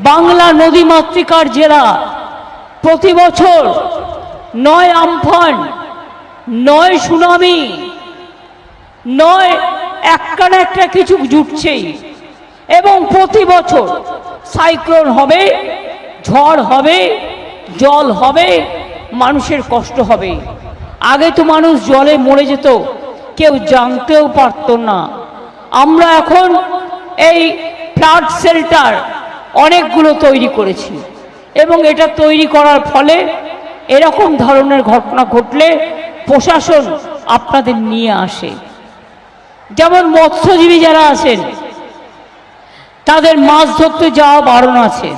বাংলা নদীমাতৃকার জেলা। প্রতি বছর নয় আমফান, নয় সুনামি, নয় একটা না একটা কিছু জুটছেই, এবং প্রতি বছর সাইক্লোন হবে, ঝড় হবে, জল হবে, মানুষের কষ্ট হবে। আগে তো মানুষ জলে মরে যেত, কেউ জানতেও পারত না। আমরা এখন এই ফ্লাড শেল্টার অনেকগুলো তৈরি করেছি, এবং এটা তৈরি করার ফলে এরকম ধরনের ঘটনা ঘটলে প্রশাসন আপনাদের নিয়ে আসে। যেমন মৎস্যজীবী যারা আছেন তাদের মাছ ধরতে যাওয়া বারণ আছে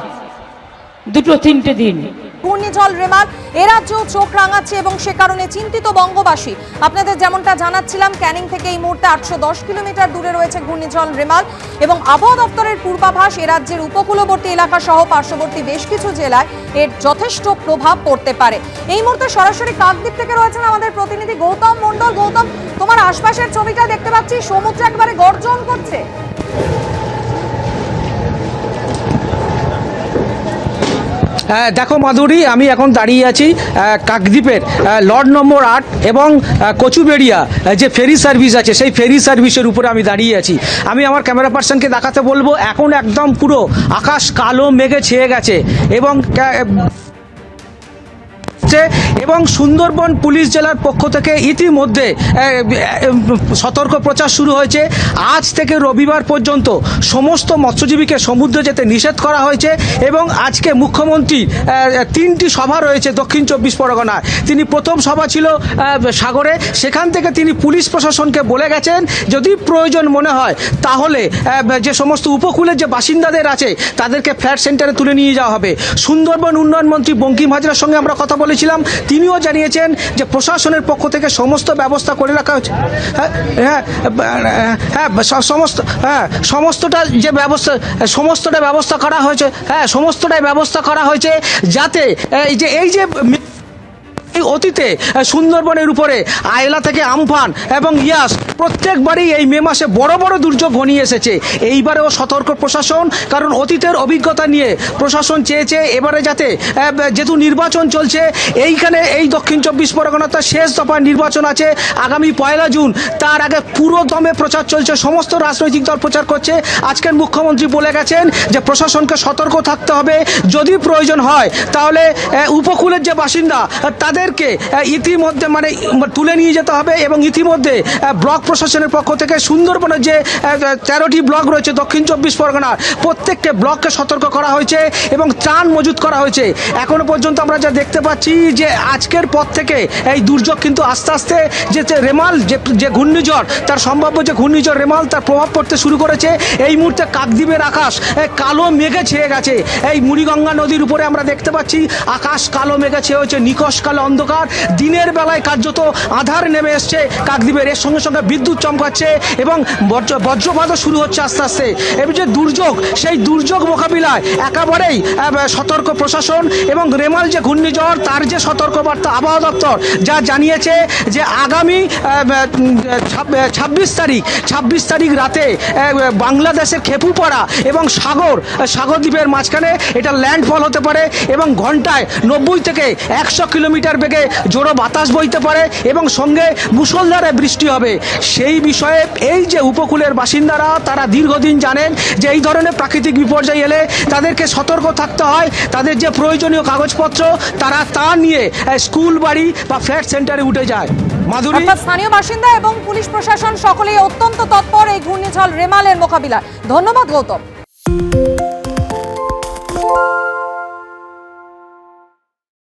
2-3 দিন। ঘূর্ণিঝড় রেমাল এ রাজ্যেও চোখ রাঙাচ্ছে এবং সে কারণে চিন্তিত বঙ্গবাসী। আপনাদের যেমনটা জানাচ্ছিলাম, ক্যানিং থেকে এই মুহূর্তে 810 কিলোমিটার দূরে রয়েছে ঘূর্ণিঝড় রেমাল, এবং আবহাওয়া দপ্তরের পূর্বাভাস এ রাজ্যের উপকূলবর্তী এলাকা সহ পার্শ্ববর্তী বেশ কিছু জেলায় এর যথেষ্ট প্রভাব পড়তে পারে। এই মুহূর্তে সরাসরি কাকদ্বীপ থেকে রয়েছেন আমাদের প্রতিনিধি গৌতম মণ্ডল। গৌতম, তোমার আশপাশের ছবিটা দেখতে পাচ্ছি, সমুদ্র একবারে গর্জন করছে। দেখো মাধুরী, আমি এখন দাঁড়িয়ে আছি কাকদ্বীপের লর্ড নম্বর 8 এবং কচুবেড়িয়া যে ফেরি সার্ভিস আছে সেই ফেরি সার্ভিসের উপরে আমি দাঁড়িয়ে আছি। আমি আমার ক্যামেরা পার্সনকে দেখাতে বলবো, এখন একদম পুরো আকাশ কালো মেঘে ছেয়ে গেছে এবং এবং সুন্দরবন পুলিশ জেলার পক্ষ থেকে ইতিমধ্যে সতর্ক প্রচার শুরু হয়েছে। আজ থেকে রবিবার পর্যন্ত সমস্ত মৎস্যজীবীকে সমুদ্রে যেতে নিষেধ করা হয়েছে, এবং আজকে মুখ্যমন্ত্রী 3টি সভা রয়েছে দক্ষিণ 24 পরগনায়। তিনি প্রথম সভা ছিল সাগরে, সেখান থেকে তিনি পুলিশ প্রশাসনকে বলে গেছেন যদি প্রয়োজন মনে হয় তাহলে যে সমস্ত উপকূলের যে বাসিন্দাদের আছে তাদেরকে ফ্ল্যাট সেন্টারে তুলে নিয়ে যাওয়া হবে। সুন্দরবন উন্নয়ন মন্ত্রী বঙ্কিম হাজরার সঙ্গে আমরা কথা বলেছিলাম, তিনিও জানিয়েছেন যে প্রশাসনের পক্ষ থেকে সমস্ত ব্যবস্থা করে রাখা হয়েছে। সমস্তটা ব্যবস্থা করা হয়েছে। সমস্তটাই ব্যবস্থা করা হয়েছে যাতে এই যে অতীতে সুন্দরবনের উপরে আয়লা থেকে আমফান এবং ইয়াস প্রত্যেকবারই এই মে মাসে বড় বড় দুর্যোগ ঘনিয়ে এসেছে। এইবারেও সতর্ক প্রশাসন, কারণ অতীতের অভিজ্ঞতা নিয়ে প্রশাসন চেয়েছে এবারে যাতে, যেহেতু নির্বাচন চলছে এইখানে, এই দক্ষিণ 24 পরগনাতে শেষ দফার নির্বাচন আছে আগামী 1 জুন, তার আগে পুরো দমে প্রচার চলছে, সমস্ত রাজনৈতিক দল প্রচার করছে। আজকের মুখ্যমন্ত্রী বলে গেছেন যে প্রশাসনকে সতর্ক থাকতে হবে, যদি প্রয়োজন হয় তাহলে উপকূলের যে বাসিন্দা তাদেরকে ইতিমধ্যে তুলে নিয়ে যেতে হবে, এবং ইতিমধ্যে ব্লক প্রশাসনের পক্ষ থেকে সুন্দরবনের যে 13টি ব্লক রয়েছে দক্ষিণ 24 পরগনার প্রত্যেকটা ব্লককে সতর্ক করা হয়েছে এবং ত্রাণ মজুত করা হয়েছে। এখনো পর্যন্ত আমরা যা দেখতে পাচ্ছি যে আজকের পর থেকে এই দুর্যোগ কিন্তু আস্তে আস্তে যে রেমাল যে ঘূর্ণিঝড়, তার সম্ভাব্য যে ঘূর্ণিঝড় রেমাল, তার প্রভাব পড়তে শুরু করেছে। এই মুহূর্তে কাকদ্বীপের আকাশ কালো মেঘে ছেয়ে গেছে। এই মুড়িগঙ্গা নদীর উপরে আমরা দেখতে পাচ্ছি আকাশ কালো মেঘে ছেয়ে হয়েছে, নিকষ কালো অন্ধকার। দিনের বেলায় কার্যত আধার নেমে এসছে কাকদ্বীপের, এর সঙ্গে সঙ্গে বিদ্যুৎ চমকাচ্ছে এবং বজ্রপাতও শুরু হচ্ছে আস্তে আস্তে। এবং যে দুর্যোগ, সেই দুর্যোগ মোকাবিলায় একেবারেই সতর্ক প্রশাসন, এবং রেমাল যে ঘূর্ণিঝড় তার যে সতর্কবার্তা আবহাওয়া দপ্তর যা জানিয়েছে যে আগামী 26 তারিখ রাতে বাংলাদেশের খেপুপাড়া এবং সাগরদ্বীপের মাঝখানে এটা ল্যান্ডফল হতে পারে, এবং ঘন্টায় 90 থেকে 100 কিলোমিটার বেগে জোড়ো বাতাস বইতে পারে এবং সঙ্গে মুষলধারে বৃষ্টি হবে। সেই বিষয়ে এই যে উপকূলের বাসিন্দারা তারা দীর্ঘদিন জানেন যে এই ধরনের প্রাকৃতিক বিপর্যয় এলে তাদেরকে সতর্ক থাকতে হয়, তাদের যে প্রয়োজনীয় কাগজপত্র তারা তা নিয়ে স্কুল, বাড়ি বা ফ্ল্যাট সেন্টারে উঠে যায়। মাধুরী, স্থানীয় বাসিন্দা এবং পুলিশ প্রশাসন সকলেই অত্যন্ত তৎপর এই ঘূর্ণিঝড় রেমালের মোকাবিলায়। ধন্যবাদ গৌতম।